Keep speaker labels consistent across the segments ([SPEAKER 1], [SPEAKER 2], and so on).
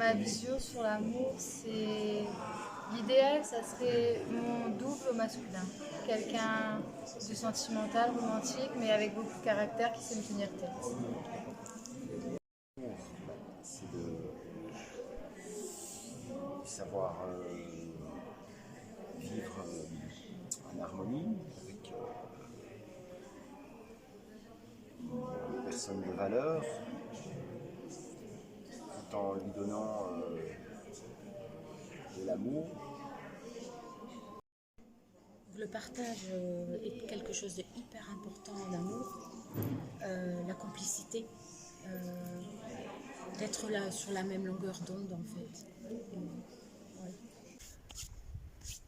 [SPEAKER 1] Ma vision sur l'amour, c'est l'idéal, ça serait mon double au masculin. Quelqu'un de sentimental, romantique, mais avec beaucoup de caractère qui sait me tenir tête.
[SPEAKER 2] C'est de savoir vivre en harmonie avec une personne de valeur, tout en lui donnant de l'amour.
[SPEAKER 3] Le partage est quelque chose de hyper important en amour. La complicité, d'être là sur la même longueur d'onde en fait. Ouais.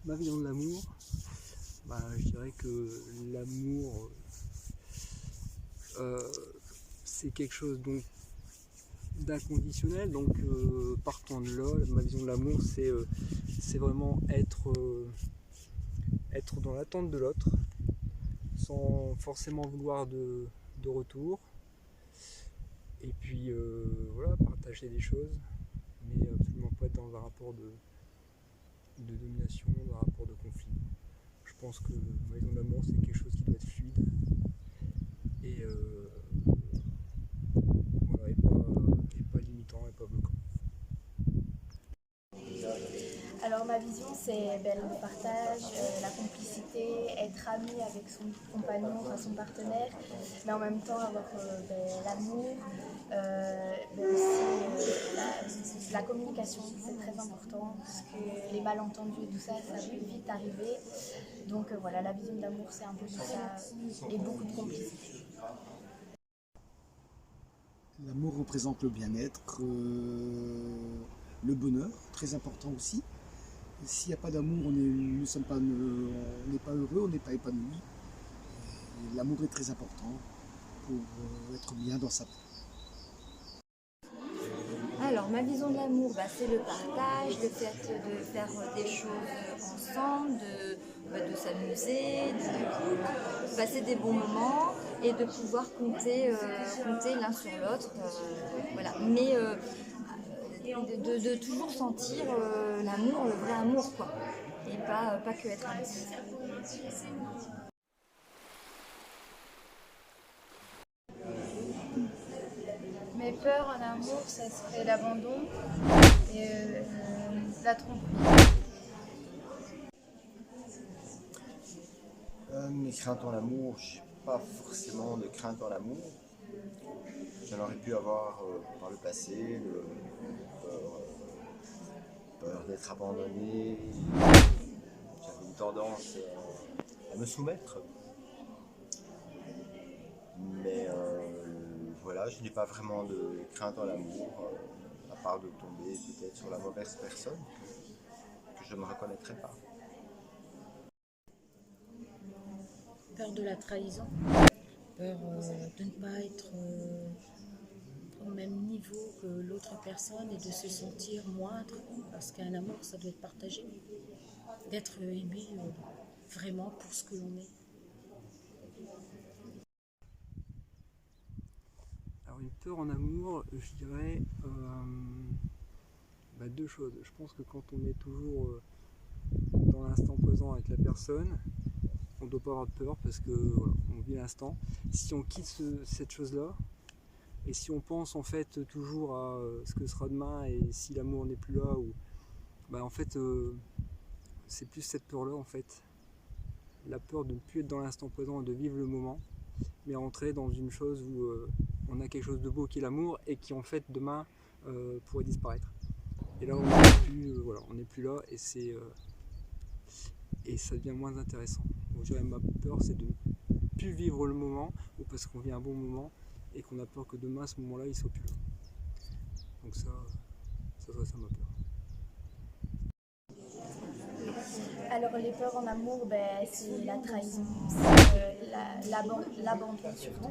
[SPEAKER 4] Ma vision de l'amour, je dirais que l'amour, c'est quelque chose donc d'inconditionnel. Donc partant de là, ma vision de l'amour, c'est vraiment être dans l'attente de l'autre, sans forcément vouloir de retour. Et puis voilà, partager des choses, mais absolument pas être dans un rapport de domination, dans un rapport de conflit. Je pense que ma vision de l'amour, c'est quelque chose qui doit être fluide et, voilà, et pas limitant et pas bloquant.
[SPEAKER 5] Alors ma vision c'est le partage, la complicité, être ami avec son compagnon, enfin son partenaire, mais en même temps avoir l'amour, aussi la communication, c'est très important parce que les malentendus et tout ça, ça peut vite arriver. Donc voilà, la vision de l'amour c'est un peu tout ça et beaucoup de complicité.
[SPEAKER 6] L'amour représente le bien-être, le bonheur, très important aussi. S'il n'y a pas d'amour, on n'est pas heureux, on n'est pas épanoui. L'amour est très important pour être bien dans sa vie.
[SPEAKER 5] Alors ma vision de l'amour, c'est le partage, le fait de faire des choses ensemble, de s'amuser, de passer des bons moments et de pouvoir compter l'un sur l'autre. Voilà. Mais de toujours sentir l'amour, le vrai amour, quoi. Et pas que être ami.
[SPEAKER 1] Mes peurs en amour, ça serait l'abandon et la tromperie.
[SPEAKER 2] Mes craintes en amour, je n'ai pas forcément de crainte en amour. J'en aurais pu avoir par le passé, peur d'être abandonné. J'avais une tendance à me soumettre. Mais voilà, je n'ai pas vraiment de crainte en amour, à part de tomber peut-être sur la mauvaise personne que je ne me reconnaîtrais pas.
[SPEAKER 3] Peur de la trahison, peur de ne pas être au même niveau que l'autre personne et de se sentir moindre, parce qu'un amour, ça doit être partagé, d'être aimé vraiment pour ce que l'on est.
[SPEAKER 4] Alors une peur en amour, je dirais deux choses. Je pense que quand on est toujours dans l'instant présent avec la personne, on ne doit pas avoir de peur parce que voilà, on vit l'instant. Si on quitte cette chose-là, et si on pense en fait toujours à ce que sera demain et si l'amour n'est plus là, ou en fait c'est plus cette peur-là en fait, la peur de ne plus être dans l'instant présent et de vivre le moment, mais entrer dans une chose où on a quelque chose de beau qui est l'amour et qui en fait demain pourrait disparaître. Et là on n'est plus là et et ça devient moins intéressant. Donc je dirais ma peur c'est de ne plus vivre le moment, ou parce qu'on vit un bon moment et qu'on a peur que demain à ce moment-là il soit plus là. Donc ça serait ça ma peur.
[SPEAKER 5] Alors les peurs en amour, c'est la trahison, c'est l'abandon surtout.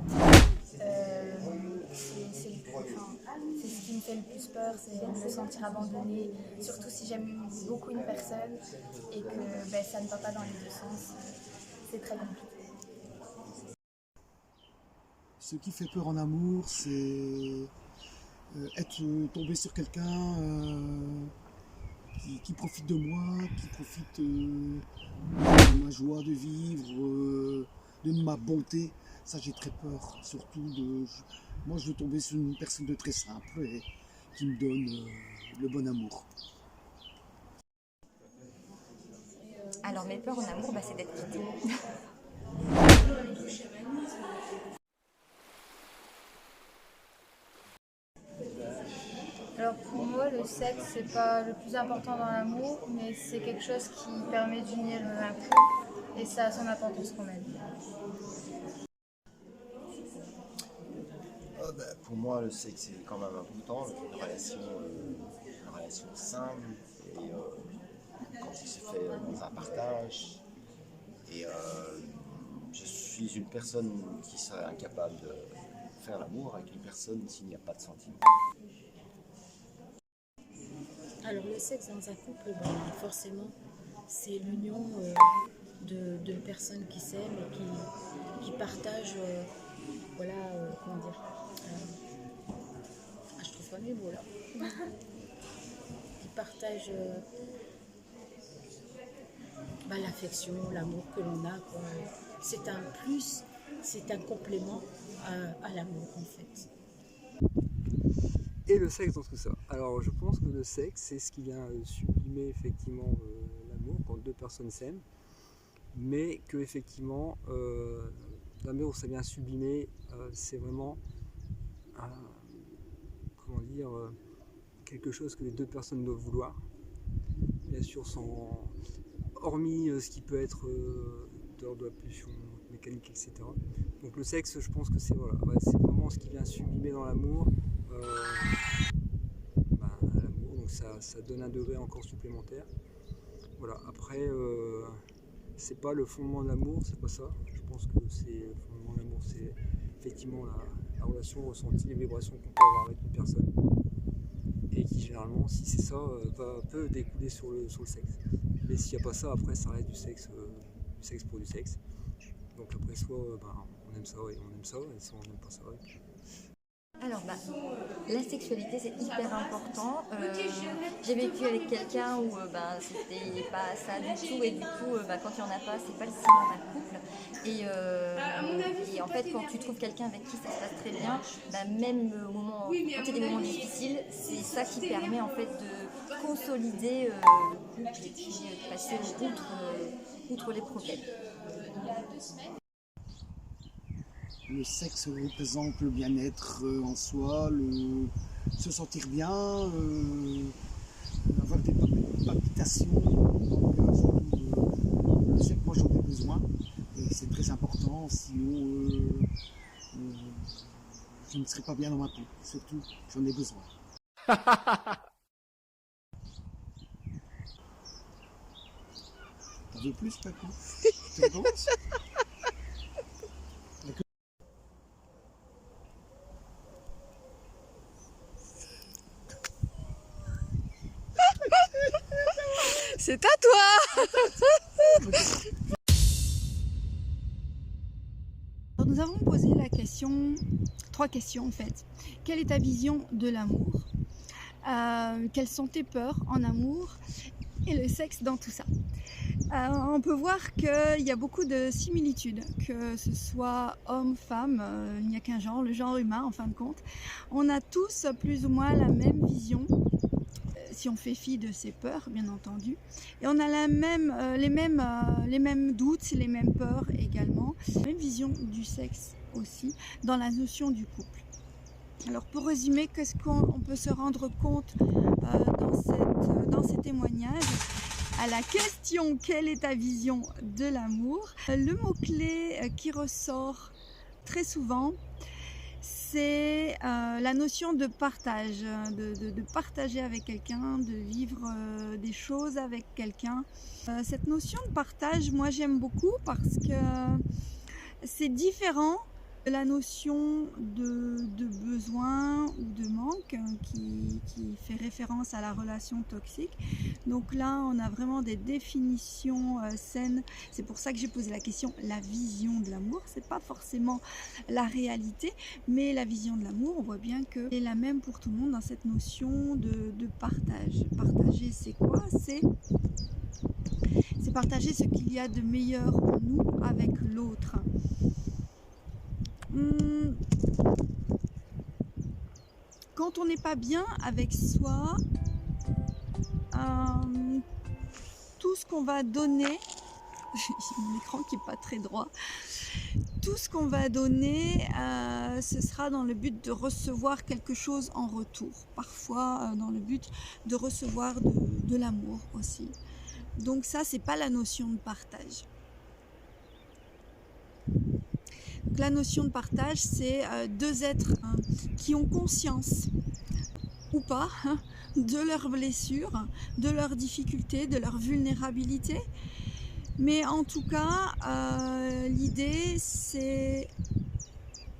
[SPEAKER 5] C'est ce qui me fait le plus peur, c'est de me sentir abandonnée, surtout si j'aime beaucoup une personne et que ça ne va pas dans les deux sens. C'est très compliqué.
[SPEAKER 6] Ce qui fait peur en amour, c'est Tomber sur quelqu'un qui profite de moi, qui profite de ma joie de vivre, de ma bonté. Ça, j'ai très peur. Surtout, moi, je veux tomber sur une personne de très simple et qui me donne le bon amour.
[SPEAKER 5] Alors mes peurs en amour, c'est d'être quittée.
[SPEAKER 1] Alors pour moi, le sexe, c'est pas le plus important dans l'amour, mais c'est quelque chose qui permet d'unir un couple et ça a son importance quand même.
[SPEAKER 2] Pour moi, le sexe est quand même important, une relation simple, et quand il se fait dans un partage. Et je suis une personne qui serait incapable de faire l'amour avec une personne s'il n'y a pas de sentiment.
[SPEAKER 3] Alors le sexe dans un couple, forcément, c'est l'union de personnes qui s'aiment et qui partagent, comment dire, je trouve pas mes mots là, qui partagent l'affection, l'amour que l'on a, quoi. C'est un plus, c'est un complément à l'amour en fait.
[SPEAKER 4] Et le sexe dans tout ça. Alors je pense que le sexe, c'est ce qui vient sublimer effectivement l'amour quand deux personnes s'aiment, mais que effectivement l'amour ça vient sublimer, c'est vraiment quelque chose que les deux personnes doivent vouloir. Bien sûr, hormis ce qui peut être d'ordre de la pulsion mécanique, etc. Donc le sexe, je pense que c'est c'est vraiment ce qui vient sublimer dans l'amour. L'amour, donc ça donne un degré encore supplémentaire. Voilà. Après, c'est pas le fondement de l'amour, c'est pas ça. Je pense que le fondement de l'amour, c'est effectivement la relation ressentie, les vibrations qu'on peut avoir avec une personne, et qui généralement, si c'est ça, peut découler sur le sexe. Mais s'il n'y a pas ça, après ça reste du sexe pour du sexe. Donc après, soit on aime ça et soit on n'aime pas ça.
[SPEAKER 5] Alors la sexualité c'est hyper important. J'ai vécu avec quelqu'un où c'était pas ça du tout, et du coup quand il n'y en a pas, c'est pas le ciment d'un couple. Et en fait quand tu trouves quelqu'un avec qui ça se passe très bien, même au moment, quand il y a des moments difficiles, c'est ça qui permet en fait de consolider le couple et puis de passer outre les problèmes.
[SPEAKER 6] Le sexe représente le bien-être en soi, se sentir bien, avoir des palpitations dans le cœur, surtout. Le sexe, moi j'en ai besoin, et c'est très important, sinon je ne serais pas bien dans ma peau, surtout j'en ai besoin. T'en veux plus, Paco? Tu recommences?
[SPEAKER 7] C'est à toi. Alors, nous avons posé trois questions en fait. Quelle est ta vision de l'amour? Quelles sont tes peurs en amour? Et le sexe dans tout ça. On peut voir qu'il y a beaucoup de similitudes, que ce soit homme, femme, il n'y a qu'un genre, le genre humain en fin de compte. On a tous plus ou moins la même vision, si on fait fi de ses peurs bien entendu, et on a les mêmes doutes, les mêmes peurs également, la même vision du sexe aussi dans la notion du couple. Alors pour résumer, qu'est-ce qu'on peut se rendre compte dans ces témoignages? À la question « Quelle est ta vision de l'amour ?», le mot-clé qui ressort très souvent, c'est la notion de partage, de partager avec quelqu'un, de vivre des choses avec quelqu'un. Cette notion de partage, moi j'aime beaucoup parce que c'est différent La notion de besoin ou de manque qui fait référence à la relation toxique. Donc là, on a vraiment des définitions saines. C'est pour ça que j'ai posé la question, la vision de l'amour. C'est pas forcément la réalité, mais la vision de l'amour, on voit bien que c'est la même pour tout le monde dans cette notion de partage. Partager, c'est quoi? C'est partager ce qu'il y a de meilleur en nous avec l'autre. Quand on n'est pas bien avec soi, tout ce qu'on va donner, j'ai mon écran qui n'est pas très droit, tout ce qu'on va donner, ce sera dans le but de recevoir quelque chose en retour, parfois dans le but de recevoir de l'amour aussi. Donc ça, c'est pas la notion de partage. Donc, la notion de partage, c'est deux êtres qui ont conscience ou pas de leurs blessures, de leurs difficultés, de leur vulnérabilité. Mais en tout cas, l'idée, c'est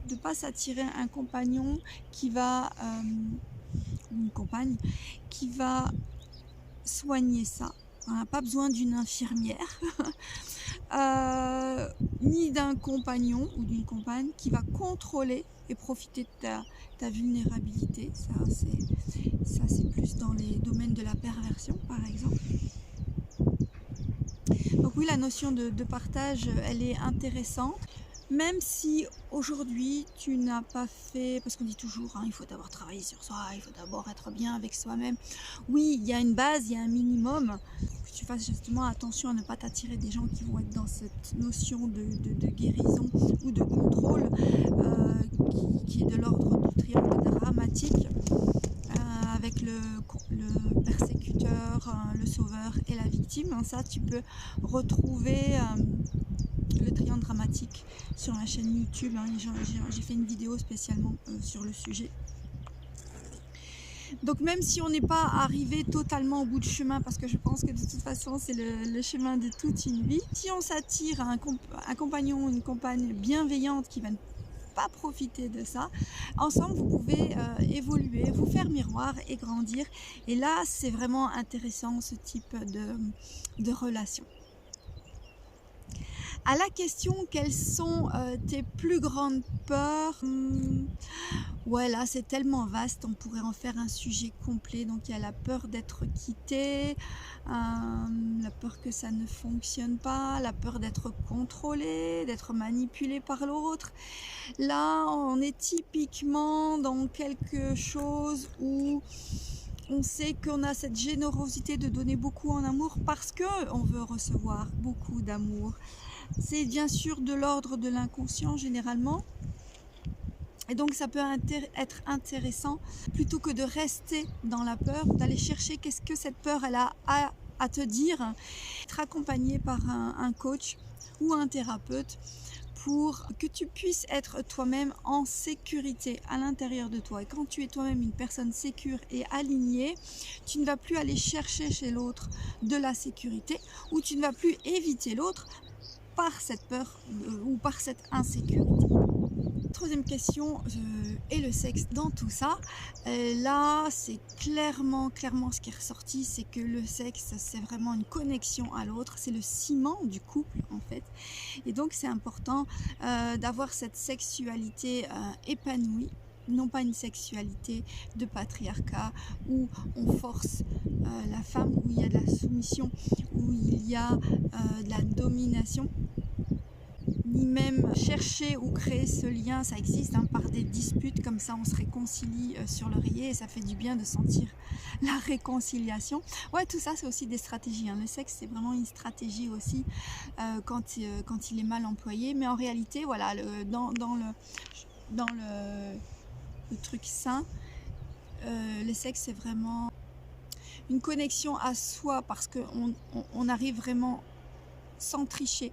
[SPEAKER 7] de ne pas s'attirer un compagnon qui va, une compagne, qui va soigner ça. On n'a pas besoin d'une infirmière, ni d'un compagnon ou d'une compagne qui va contrôler et profiter de ta vulnérabilité. Ça, c'est plus dans les domaines de la perversion, par exemple. Donc oui, la notion de partage, elle est intéressante. Même si aujourd'hui tu n'as pas fait, parce qu'on dit toujours il faut d'abord travailler sur soi, il faut d'abord être bien avec soi-même. Oui, il y a une base, il y a un minimum. Que tu fasses justement attention à ne pas t'attirer des gens qui vont être dans cette notion de guérison ou de contrôle qui est de l'ordre du triangle dramatique avec le persécuteur, le sauveur et la victime. Ça, tu peux retrouver le triangle dramatique sur ma chaîne YouTube. J'ai fait une vidéo spécialement sur le sujet. Donc même si on n'est pas arrivé totalement au bout du chemin, parce que je pense que de toute façon c'est le chemin de toute une vie, si on s'attire à un compagnon ou une compagne bienveillante qui va ne pas profiter de ça, ensemble vous pouvez évoluer, vous faire miroir et grandir. Et là c'est vraiment intéressant ce type de relation. À la question quelles sont tes plus grandes peurs, ouais, là c'est tellement vaste, on pourrait en faire un sujet complet. Donc il y a la peur d'être quitté, la peur que ça ne fonctionne pas, la peur d'être contrôlé, d'être manipulé par l'autre. Là on est typiquement dans quelque chose où on sait qu'on a cette générosité de donner beaucoup en amour parce qu'on veut recevoir beaucoup d'amour. C'est bien sûr de l'ordre de l'inconscient généralement. Et donc ça peut être intéressant, plutôt que de rester dans la peur, d'aller chercher qu'est-ce que cette peur elle a à te dire, être accompagné par un coach ou un thérapeute pour que tu puisses être toi-même en sécurité à l'intérieur de toi. Et quand tu es toi-même une personne sécure et alignée, tu ne vas plus aller chercher chez l'autre de la sécurité, ou tu ne vas plus éviter l'autre par cette peur ou par cette insécurité. Troisième question, et le sexe dans tout ça. Là, c'est clairement ce qui est ressorti, c'est que le sexe, c'est vraiment une connexion à l'autre, c'est le ciment du couple en fait. Et donc c'est important d'avoir cette sexualité épanouie, non pas une sexualité de patriarcat où on force la femme, où il y a de la soumission, où il y a de la domination, ni même chercher ou créer ce lien. Ça existe par des disputes, comme ça on se réconcilie sur l'oreiller et ça fait du bien de sentir la réconciliation. Ouais, tout ça c'est aussi des stratégies, le sexe c'est vraiment une stratégie aussi quand il est mal employé, mais en réalité voilà, dans le truc sain, le sexe c'est vraiment une connexion à soi, parce qu'on arrive vraiment sans tricher.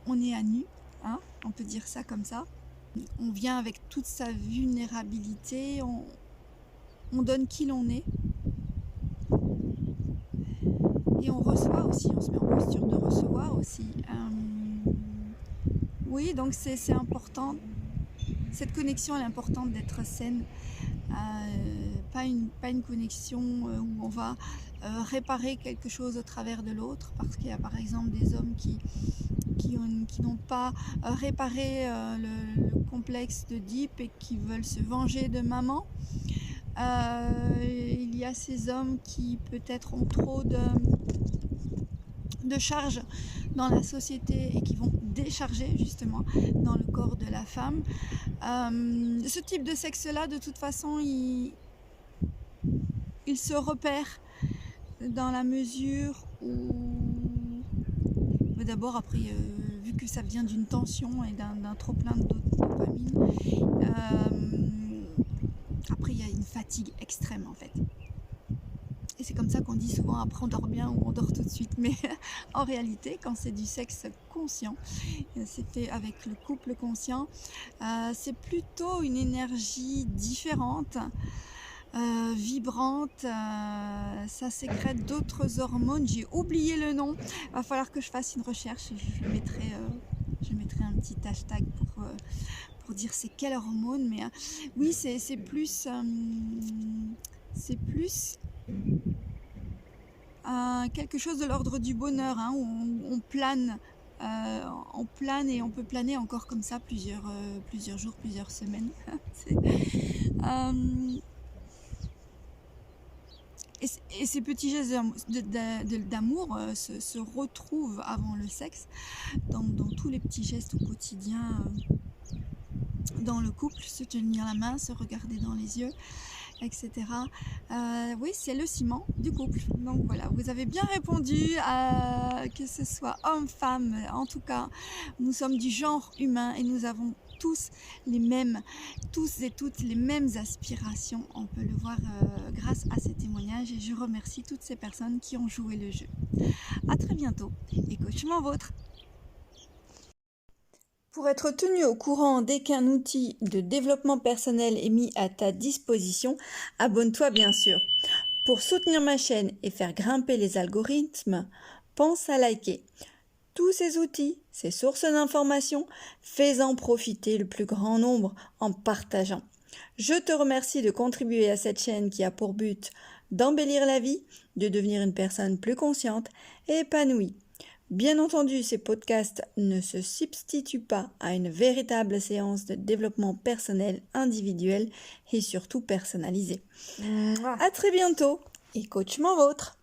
[SPEAKER 7] On est à nu, on peut dire ça comme ça. On vient avec toute sa vulnérabilité, on donne qui l'on est. Et on reçoit aussi, on se met en posture de recevoir aussi. Oui, donc c'est important. Cette connexion, elle est importante d'être saine. Pas une connexion où on va réparer quelque chose au travers de l'autre, parce qu'il y a par exemple des hommes qui n'ont pas réparé le complexe d'Oedipe et qui veulent se venger de maman. Il y a ces hommes qui peut-être ont trop de charges dans la société et qui vont décharger justement dans le corps de la femme. Ce type de sexe-là, de toute façon, il se repère dans la mesure où, d'abord, après, vu que ça vient d'une tension et d'un trop-plein de dopamine, après, il y a une fatigue extrême en fait. Et c'est comme ça qu'on dit souvent après on dort bien ou on dort tout de suite. Mais en réalité, quand c'est du sexe conscient, c'était avec le couple conscient, c'est plutôt une énergie différente, vibrante, ça sécrète d'autres hormones. J'ai oublié le nom, il va falloir que je fasse une recherche. Je mettrai un petit hashtag pour dire c'est quelle hormone. Mais oui, c'est plus... quelque chose de l'ordre du bonheur, hein, où on plane et on peut planer encore comme ça plusieurs jours, plusieurs semaines. Et ces petits gestes d'amour se retrouvent avant le sexe dans tous les petits gestes au quotidien, dans le couple, se tenir la main, se regarder dans les yeux, etc. Oui, c'est le ciment du couple. Donc voilà, vous avez bien répondu, que ce soit homme, femme, en tout cas, nous sommes du genre humain et nous avons tous et toutes les mêmes aspirations. On peut le voir grâce à ces témoignages et je remercie toutes ces personnes qui ont joué le jeu. À très bientôt et coachement vôtre. Pour être tenu au courant dès qu'un outil de développement personnel est mis à ta disposition, abonne-toi bien sûr. Pour soutenir ma chaîne et faire grimper les algorithmes, pense à liker. Tous ces outils, ces sources d'informations, fais-en profiter le plus grand nombre en partageant. Je te remercie de contribuer à cette chaîne qui a pour but d'embellir la vie, de devenir une personne plus consciente et épanouie. Bien entendu, ces podcasts ne se substituent pas à une véritable séance de développement personnel individuel et surtout personnalisé. À très bientôt et coachement vôtre.